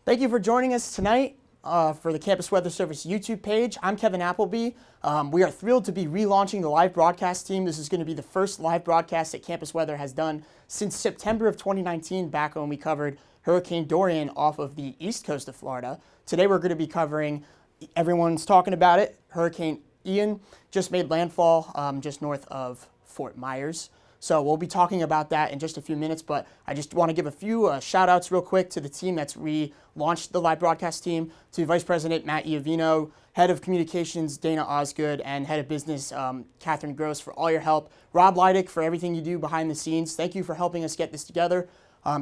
Thank you for joining us tonight for the Campus Weather Service YouTube page. I'm Kevin Appleby. We are thrilled to be relaunching the live broadcast team. This is going to be the first live broadcast that Campus Weather has done since September of 2019, back when we covered Hurricane Dorian off of the east coast of Florida. Today we're going to be covering, everyone's talking about it, Hurricane Ian just made landfall just north of Fort Myers. So we'll be talking about that in just a few minutes, but I just want to give a few shout outs real quick to the team that's relaunched the live broadcast team, to Vice President Matt Iovino, Head of Communications Dana Osgood, and Head of Business Catherine Gross for all your help. Rob Leidick for everything you do behind the scenes. Thank you for helping us get this together.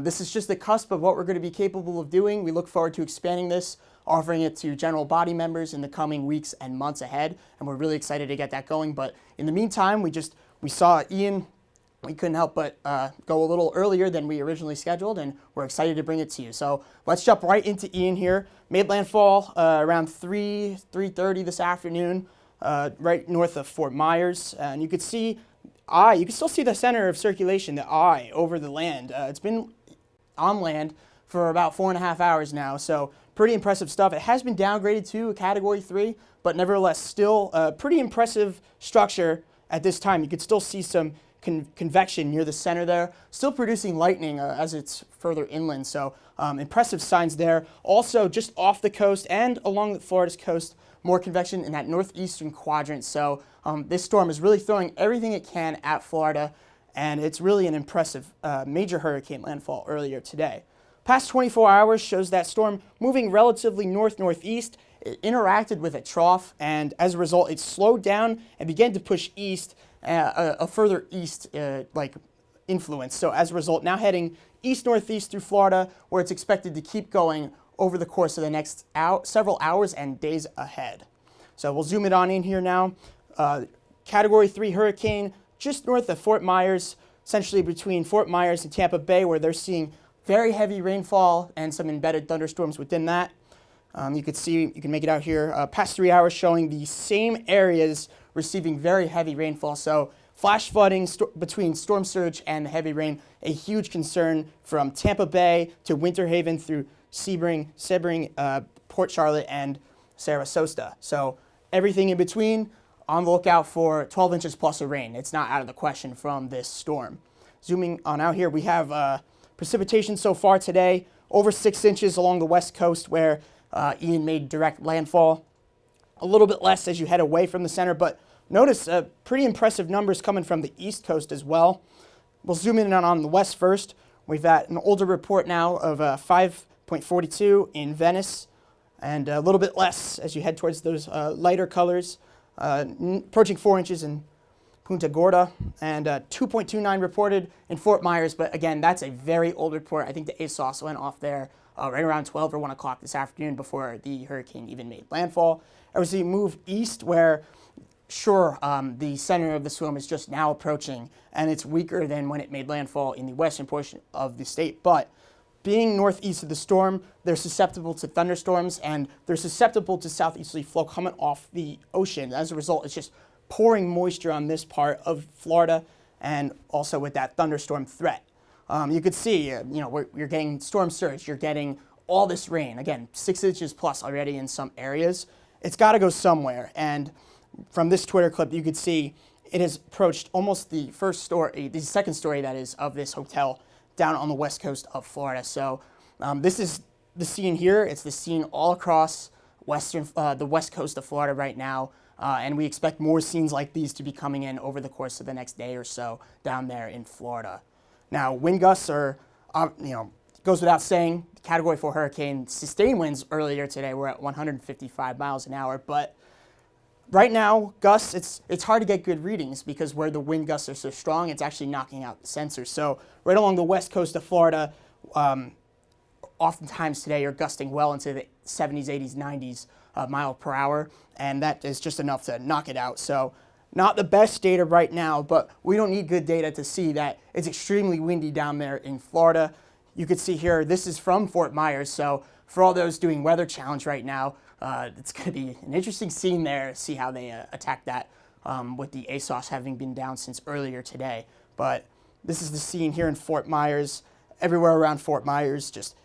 This is just the cusp of what we're going to be capable of doing. We look forward to expanding this, offering it to general body members in the coming weeks and months ahead, and we're really excited to get that going. But in the meantime, we saw Ian. We couldn't help but go a little earlier than we originally scheduled, and we're excited to bring it to you. So let's jump right into Ian here. Made landfall around 3:30 this afternoon, right north of Fort Myers. And you could see you can still see the center of circulation, the eye, over the land. It's been on land for about 4.5 hours now, so pretty impressive stuff. It has been downgraded to a Category 3, but nevertheless still a pretty impressive structure at this time. You could still see some convection near the center there, still producing lightning as it's further inland, so impressive signs there. Also, just off the coast and along Florida's coast, more convection in that northeastern quadrant, so this storm is really throwing everything it can at Florida, and it's really an impressive major hurricane landfall earlier today. Past 24 hours shows that storm moving relatively north-northeast. It interacted with a trough, and as a result, it slowed down and began to push east, a further east influence. So as a result, now heading east-northeast through Florida, where it's expected to keep going over the course of the next several hours and days ahead. So we'll zoom it on in here now. Category 3 hurricane just north of Fort Myers, essentially between Fort Myers and Tampa Bay, where they're seeing very heavy rainfall and some embedded thunderstorms within that. You can make it out here. Past 3 hours showing the same areas receiving very heavy rainfall. So flash flooding between storm surge and the heavy rain, a huge concern from Tampa Bay to Winter Haven through Sebring, Port Charlotte, and Sarasota. So everything in between, on the lookout for 12 inches plus of rain. It's not out of the question from this storm. Zooming on out here, we have precipitation so far today, over 6 inches along the west coast where Ian made direct landfall. A little bit less as you head away from the center, but notice pretty impressive numbers coming from the east coast as well. We'll zoom in on the west first. We've got an older report now of 5.42 in Venice, and a little bit less as you head towards those lighter colors, approaching 4 inches in Punta Gorda, and 2.29 reported in Fort Myers, but again, that's a very old report. I think the ASOS went off there right around 12 or 1 o'clock this afternoon before the hurricane even made landfall. As we move east, where the center of the storm is just now approaching, and it's weaker than when it made landfall in the western portion of the state, but being northeast of the storm, they're susceptible to thunderstorms, and they're susceptible to southeasterly flow coming off the ocean. As a result, it's just pouring moisture on this part of Florida, and also with that thunderstorm threat. You could see, you're getting storm surge, you're getting all this rain. Again, 6 inches plus already in some areas. It's got to go somewhere, and from this Twitter clip, you could see it has approached almost the second story that is of this hotel down on the west coast of Florida. So this is the scene here. It's the scene all across the west coast of Florida right now. And we expect more scenes like these to be coming in over the course of the next day or so down there in Florida. Now, wind gusts are, goes without saying, Category 4 hurricane sustained winds earlier today were at 155 miles an hour. But right now, gusts, it's hard to get good readings because where the wind gusts are so strong, it's actually knocking out the sensors. So right along the west coast of Florida, oftentimes today are gusting well into the 70s, 80s, 90s mile per hour, and that is just enough to knock it out. So not the best data right now, but we don't need good data to see that it's extremely windy down there in Florida. You could see here, this is from Fort Myers, so for all those doing Weather Challenge right now, it's going to be an interesting scene there, see how they attack that with the ASOS having been down since earlier today. But this is the scene here in Fort Myers, everywhere around Fort Myers, just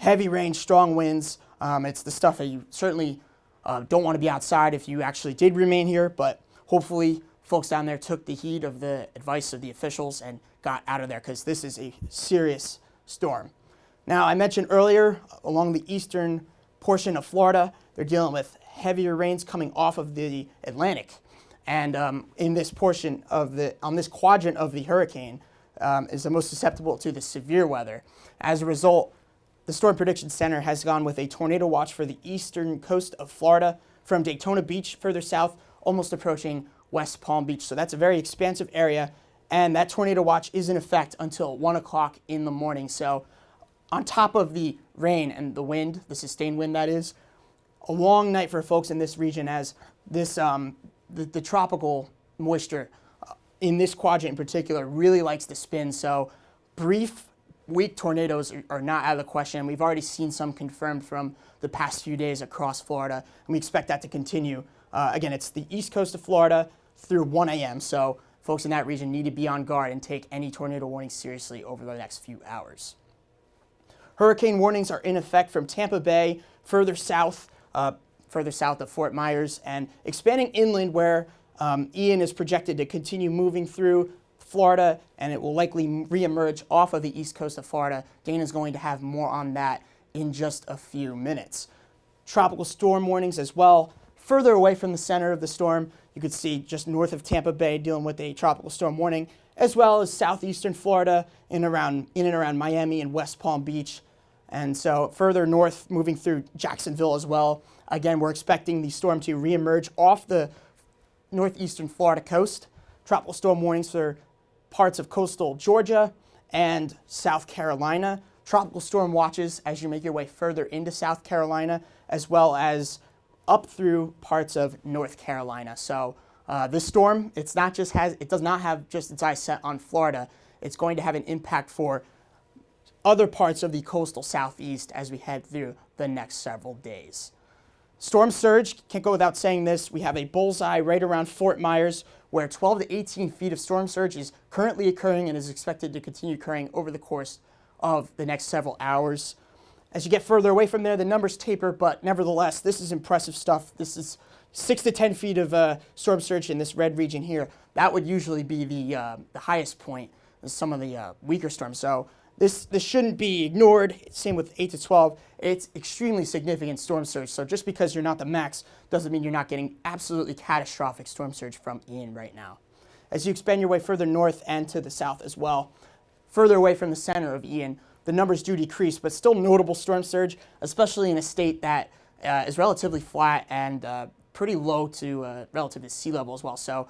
heavy rain, strong winds. It's the stuff that you certainly don't want to be outside if you actually did remain here, but hopefully folks down there took the heed of the advice of the officials and got out of there, because this is a serious storm. Now, I mentioned earlier, along the eastern portion of Florida, they're dealing with heavier rains coming off of the Atlantic. And in this portion of on this quadrant of the hurricane is the most susceptible to the severe weather. As a result, the Storm Prediction Center has gone with a tornado watch for the eastern coast of Florida from Daytona Beach further south, almost approaching West Palm Beach. So that's a very expansive area, and that tornado watch is in effect until 1 o'clock in the morning. So on top of the rain and the wind, the sustained wind that is, a long night for folks in this region, as this the tropical moisture in this quadrant in particular really likes to spin. So brief, weak tornadoes are not out of the question. We've already seen some confirmed from the past few days across Florida, and we expect that to continue. Again, it's the east coast of Florida through 1 a.m., so folks in that region need to be on guard and take any tornado warnings seriously over the next few hours. Hurricane warnings are in effect from Tampa Bay further south of Fort Myers, and expanding inland, where Ian is projected to continue moving through Florida, and it will likely reemerge off of the east coast of Florida. Dana's going to have more on that in just a few minutes. Tropical storm warnings as well. Further away from the center of the storm, you could see just north of Tampa Bay dealing with a tropical storm warning, as well as southeastern Florida in and around Miami and West Palm Beach. And so further north, moving through Jacksonville as well. Again, we're expecting the storm to reemerge off the northeastern Florida coast. Tropical storm warnings for parts of coastal Georgia and South Carolina. Tropical storm watches as you make your way further into South Carolina, as well as up through parts of North Carolina. So this storm, it does not have just its eyes set on Florida. It's going to have an impact for other parts of the coastal southeast as we head through the next several days. Storm surge, can't go without saying this. We have a bullseye right around Fort Myers, where 12 to 18 feet of storm surge is currently occurring and is expected to continue occurring over the course of the next several hours. As you get further away from there, the numbers taper, but nevertheless, this is impressive stuff. This is 6 to 10 feet of storm surge in this red region here. That would usually be the highest point in some of the weaker storms. So this shouldn't be ignored. Same with 8 to 12. It's extremely significant storm surge. So just because you're not the max doesn't mean you're not getting absolutely catastrophic storm surge from Ian right now. As you expand your way further north and to the south as well, further away from the center of Ian, the numbers do decrease, but still notable storm surge, especially in a state that is relatively flat and pretty low to relative to sea level as well. So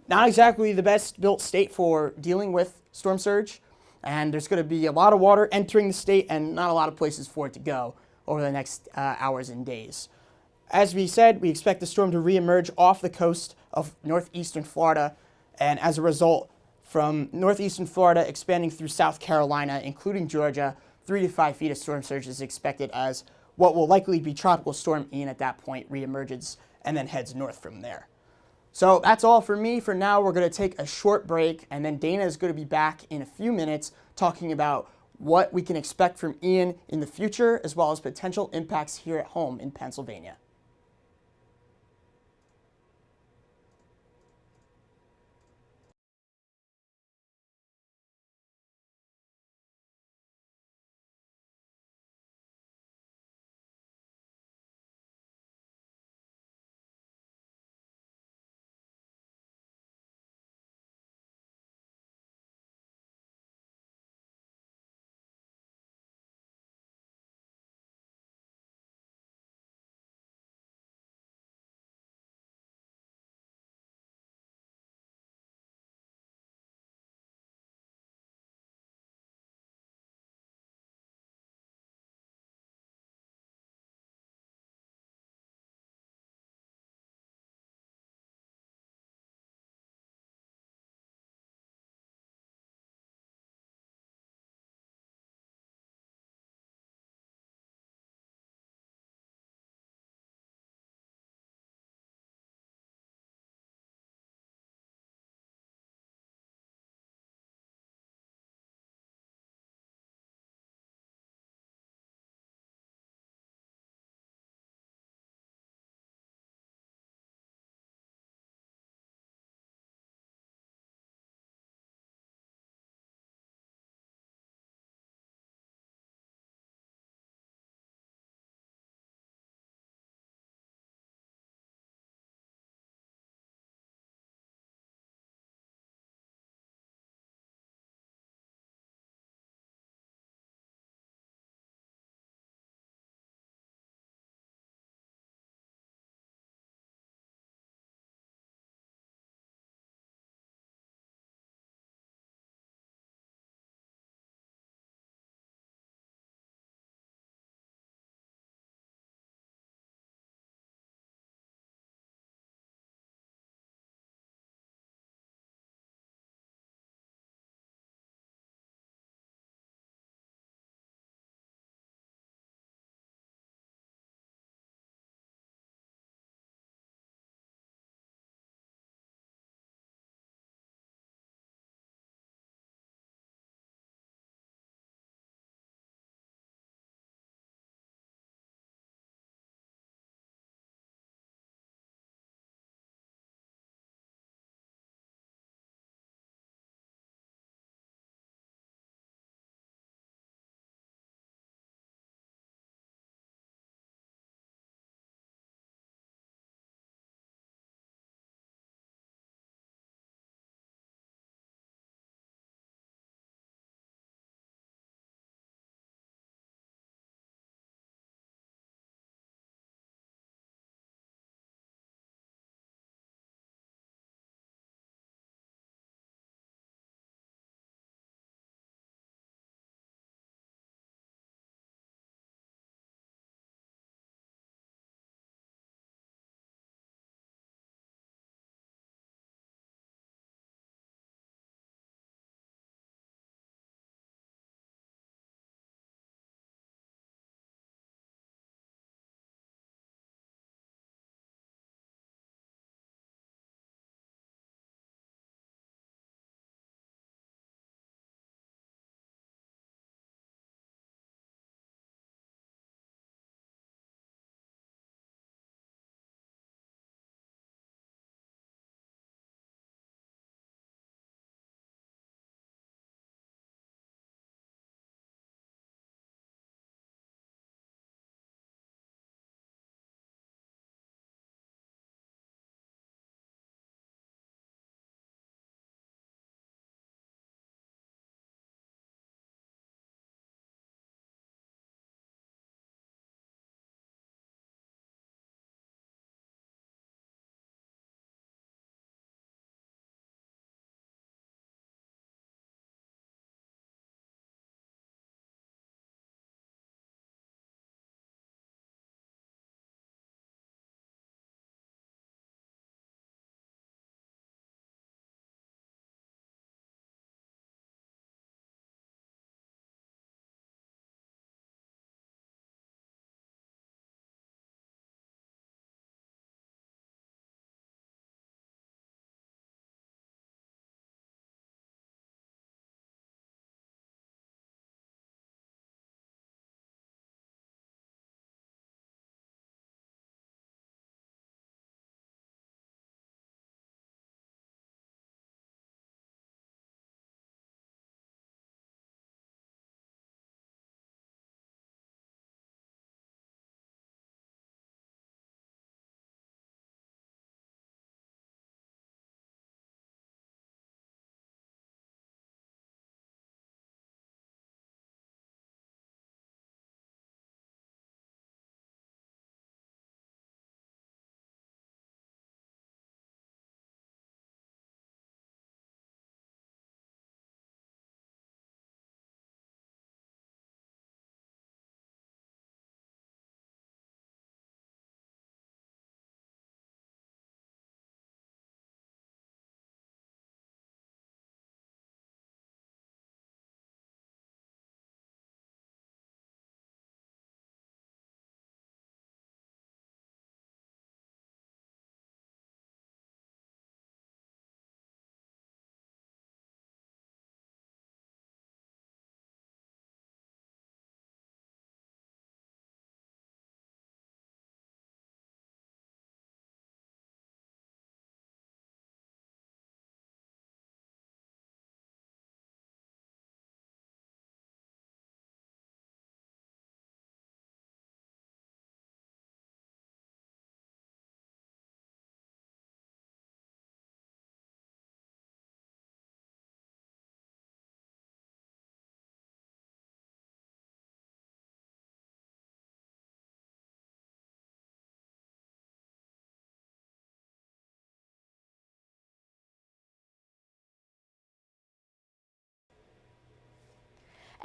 not exactly the best built state for dealing with storm surge. And there's going to be a lot of water entering the state and not a lot of places for it to go over the next hours and days. As we said, we expect the storm to reemerge off the coast of northeastern Florida, and as a result, from northeastern Florida expanding through South Carolina, including Georgia, 3 to 5 feet of storm surge is expected as what will likely be Tropical Storm Ian at that point reemerges and then heads north from there. So that's all for me. For now, we're going to take a short break, and then Dana is going to be back in a few minutes talking about what we can expect from Ian in the future, as well as potential impacts here at home in Pennsylvania.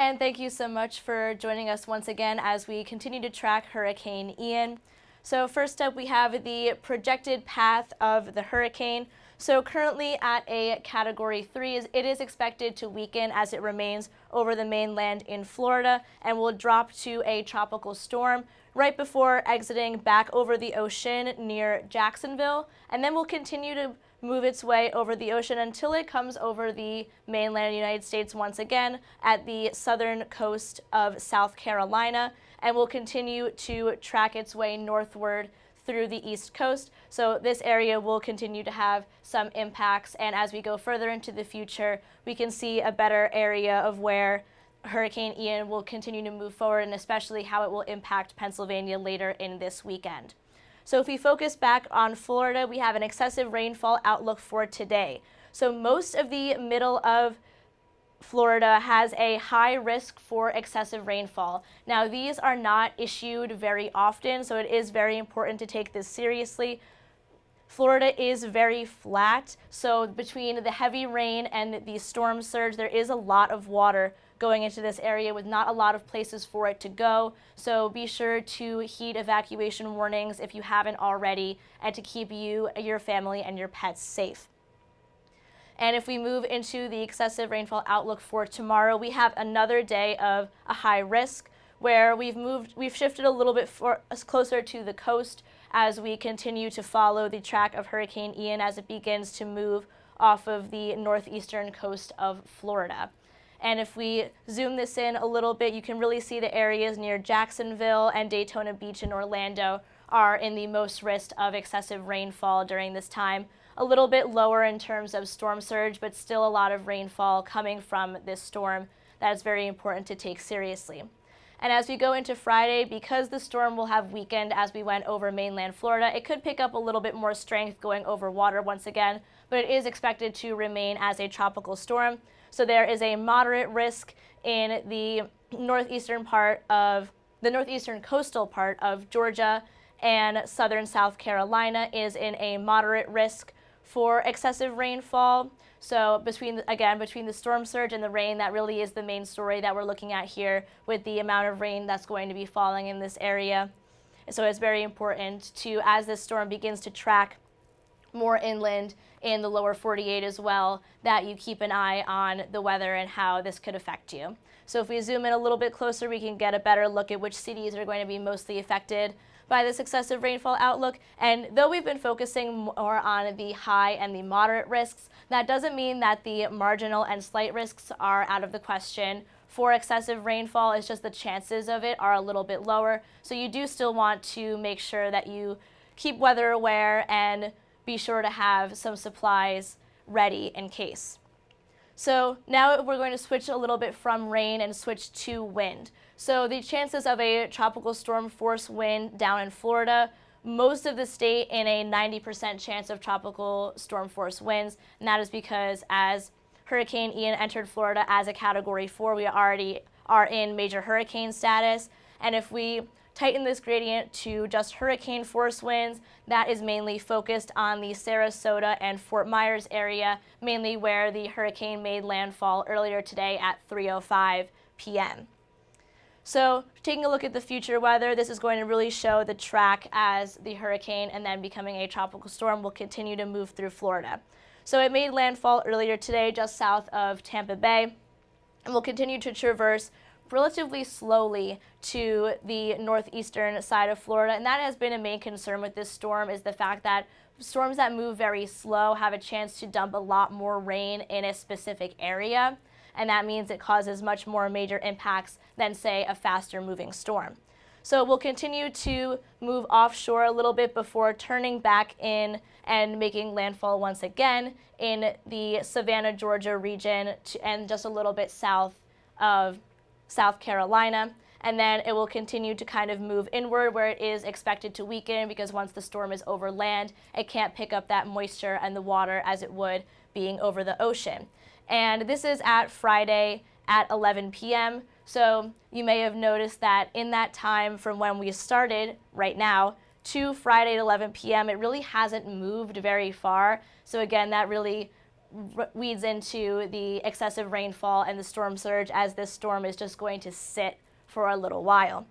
And thank you so much for joining us once again as we continue to track Hurricane Ian. So first up, we have the projected path of the hurricane. So currently at a Category 3, it is expected to weaken as it remains over the mainland in Florida and will drop to a tropical storm right before exiting back over the ocean near Jacksonville, and then will continue to move its way over the ocean until it comes over the mainland United States once again at the southern coast of South Carolina, and will continue to track its way northward through the East Coast. So this area will continue to have some impacts, and as we go further into the future, we can see a better area of where Hurricane Ian will continue to move forward, and especially how it will impact Pennsylvania later in this weekend. So if we focus back on Florida, we have an excessive rainfall outlook for today. So most of the middle of Florida has a high risk for excessive rainfall. Now, these are not issued very often, so it is very important to take this seriously. Florida is very flat, so between the heavy rain and the storm surge, there is a lot of water going into this area with not a lot of places for it to go. So be sure to heed evacuation warnings if you haven't already, and to keep you, your family, and your pets safe. And if we move into the excessive rainfall outlook for tomorrow, we have another day of a high risk where we've shifted a little bit closer to the coast as we continue to follow the track of Hurricane Ian as it begins to move off of the northeastern coast of Florida. And if we zoom this in a little bit, you can really see the areas near Jacksonville and Daytona Beach in Orlando are in the most risk of excessive rainfall during this time. A little bit lower in terms of storm surge, but still a lot of rainfall coming from this storm that is very important to take seriously. And as we go into Friday, because the storm will have weakened as we went over mainland Florida, it could pick up a little bit more strength going over water once again, but it is expected to remain as a tropical storm. So there is a moderate risk in the northeastern coastal part of Georgia, and southern South Carolina is in a moderate risk for excessive rainfall. So between the storm surge and the rain, that really is the main story that we're looking at here with the amount of rain that's going to be falling in this area. So it's very important to, as this storm begins to track more inland in the lower 48 as well, that you keep an eye on the weather and how this could affect you. So if we zoom in a little bit closer, we can get a better look at which cities are going to be mostly affected by this excessive rainfall outlook. And though we've been focusing more on the high and the moderate risks, that doesn't mean that the marginal and slight risks are out of the question for excessive rainfall. It's just the chances of it are a little bit lower. So you do still want to make sure that you keep weather aware and be sure to have some supplies ready in case. So now we're going to switch a little bit from rain and switch to wind. So the chances of a tropical storm force wind down in Florida, most of the state in a 90% chance of tropical storm force winds, and that is because as Hurricane Ian entered Florida as a Category 4, we already are in major hurricane status, and if we tighten this gradient to just hurricane force winds, that is mainly focused on the Sarasota and Fort Myers area, mainly where the hurricane made landfall earlier today at 3:05 p.m. So taking a look at the future weather, this is going to really show the track as the hurricane and then becoming a tropical storm will continue to move through Florida. So it made landfall earlier today just south of Tampa Bay and will continue to traverse relatively slowly to the northeastern side of Florida, and that has been a main concern with this storm, is the fact that storms that move very slow have a chance to dump a lot more rain in a specific area, and that means it causes much more major impacts than, say, a faster moving storm. So we'll continue to move offshore a little bit before turning back in and making landfall once again in the Savannah, Georgia region and just a little bit south of South Carolina, and then it will continue to kind of move inward where it is expected to weaken, because once the storm is over land, it can't pick up that moisture and the water as it would being over the ocean. And this is at Friday at 11 p.m. So you may have noticed that in that time from when we started right now to Friday at 11 p.m., it really hasn't moved very far. So again, that really weeds into the excessive rainfall and the storm surge, as this storm is just going to sit for a little while.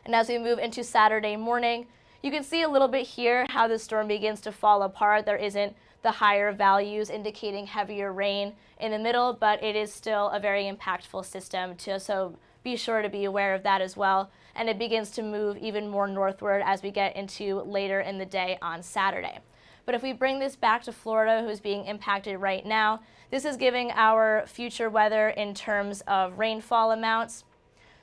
And as we move into Saturday morning, you can see a little bit here how the storm begins to fall apart. There isn't the higher values indicating heavier rain in the middle, but it is still a very impactful system, so be sure to be aware of that as well. And it begins to move even more northward as we get into later in the day on Saturday. But if we bring this back to Florida, who's being impacted right now, this is giving our future weather in terms of rainfall amounts.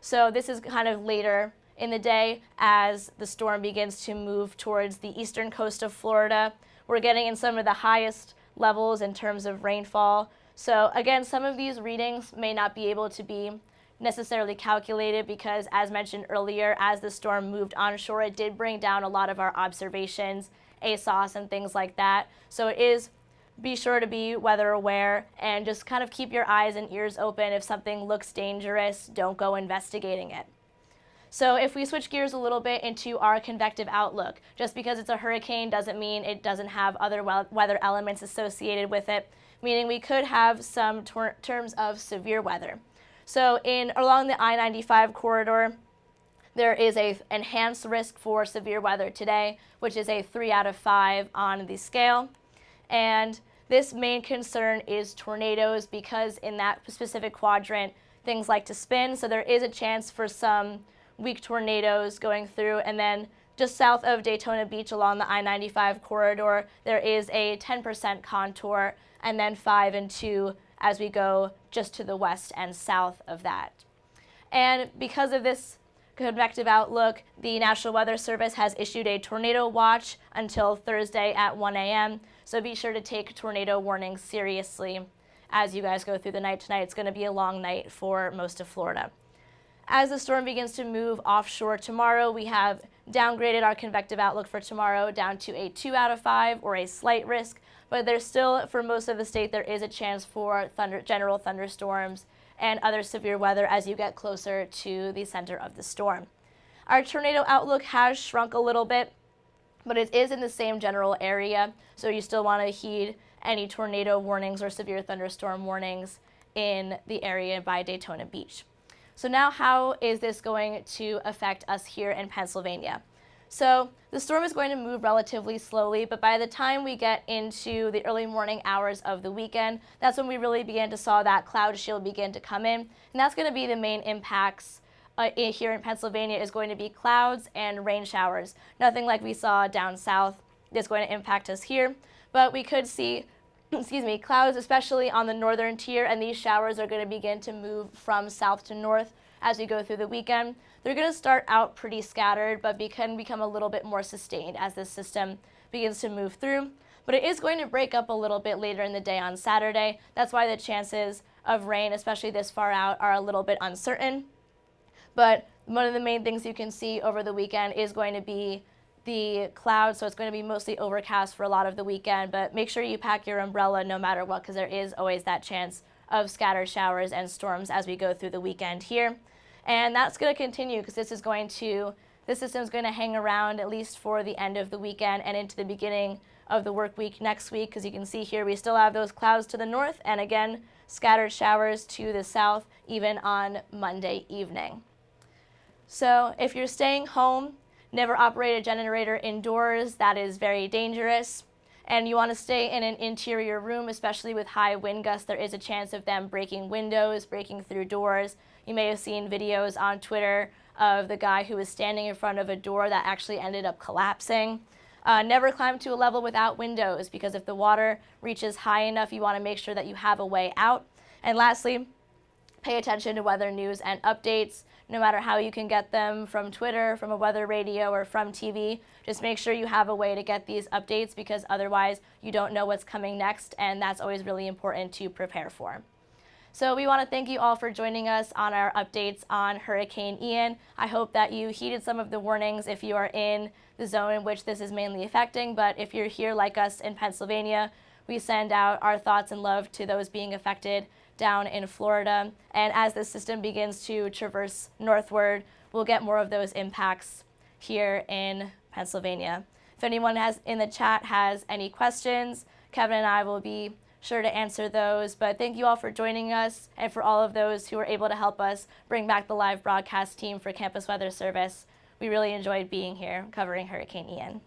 So this is kind of later in the day as the storm begins to move towards the eastern coast of Florida. We're getting in some of the highest levels in terms of rainfall. So again, some of these readings may not be able to be necessarily calculated because, as mentioned earlier, as the storm moved onshore, it did bring down a lot of our observations, ASOS and things like that. So be sure to be weather aware and just kind of keep your eyes and ears open. If something looks dangerous, don't go investigating it. So if we switch gears a little bit into our convective outlook, just because it's a hurricane doesn't mean it doesn't have other weather elements associated with it, meaning we could have some terms of severe weather. So along the I-95 corridor, there is an enhanced risk for severe weather today, which is a 3 out of 5 on the scale. And this main concern is tornadoes, because in that specific quadrant, things like to spin. So there is a chance for some weak tornadoes going through. And then just south of Daytona Beach along the I-95 corridor, there is a 10% contour, and then 5 and 2 as we go just to the west and south of that. And because of this convective outlook, the National Weather Service has issued a tornado watch until Thursday at 1 a.m. So be sure to take tornado warnings seriously as you guys go through the night tonight. It's going to be a long night for most of Florida. As the storm begins to move offshore tomorrow, we have downgraded our convective outlook for tomorrow down to a 2 out of 5 or a slight risk, but there's still, for most of the state, there is a chance for general thunderstorms and other severe weather as you get closer to the center of the storm. Our tornado outlook has shrunk a little bit, but it is in the same general area, so you still want to heed any tornado warnings or severe thunderstorm warnings in the area by Daytona Beach. So now, how is this going to affect us here in Pennsylvania? So the storm is going to move relatively slowly, but by the time we get into the early morning hours of the weekend, that's when we really begin to saw that cloud shield begin to come in. And that's going to be the main impacts here in Pennsylvania, is going to be clouds and rain showers. Nothing like we saw down south is going to impact us here, but we could see clouds, especially on the northern tier, and these showers are going to begin to move from south to north as we go through the weekend. They're going to start out pretty scattered, but can become a little bit more sustained as this system begins to move through. But it is going to break up a little bit later in the day on Saturday. That's why the chances of rain, especially this far out, are a little bit uncertain. But one of the main things you can see over the weekend is going to be the clouds, so it's going to be mostly overcast for a lot of the weekend, but make sure you pack your umbrella no matter what, because there is always that chance of scattered showers and storms as we go through the weekend here. And that's going to continue, because this system is going to hang around at least for the end of the weekend and into the beginning of the work week next week, because you can see here we still have those clouds to the north and again scattered showers to the south even on Monday evening. So if you're staying home, never operate a generator indoors. That is very dangerous. And you want to stay in an interior room, especially with high wind gusts. There is a chance of them breaking windows, breaking through doors. You may have seen videos on Twitter of the guy who was standing in front of a door that actually ended up collapsing. Never climb to a level without windows, because if the water reaches high enough, you want to make sure that you have a way out. And lastly, pay attention to weather news and updates. No matter how you can get them, from Twitter, from a weather radio, or from TV, just make sure you have a way to get these updates, because otherwise you don't know what's coming next, and that's always really important to prepare for. So we want to thank you all for joining us on our updates on Hurricane Ian. I hope that you heeded some of the warnings if you are in the zone in which this is mainly affecting, but if you're here like us in Pennsylvania, we send out our thoughts and love to those being affected down in Florida. And as this system begins to traverse northward, we'll get more of those impacts here in Pennsylvania. If anyone in the chat has any questions, Kevin and I will be sure to answer those. But thank you all for joining us, and for all of those who were able to help us bring back the live broadcast team for Campus Weather Service. We really enjoyed being here covering Hurricane Ian.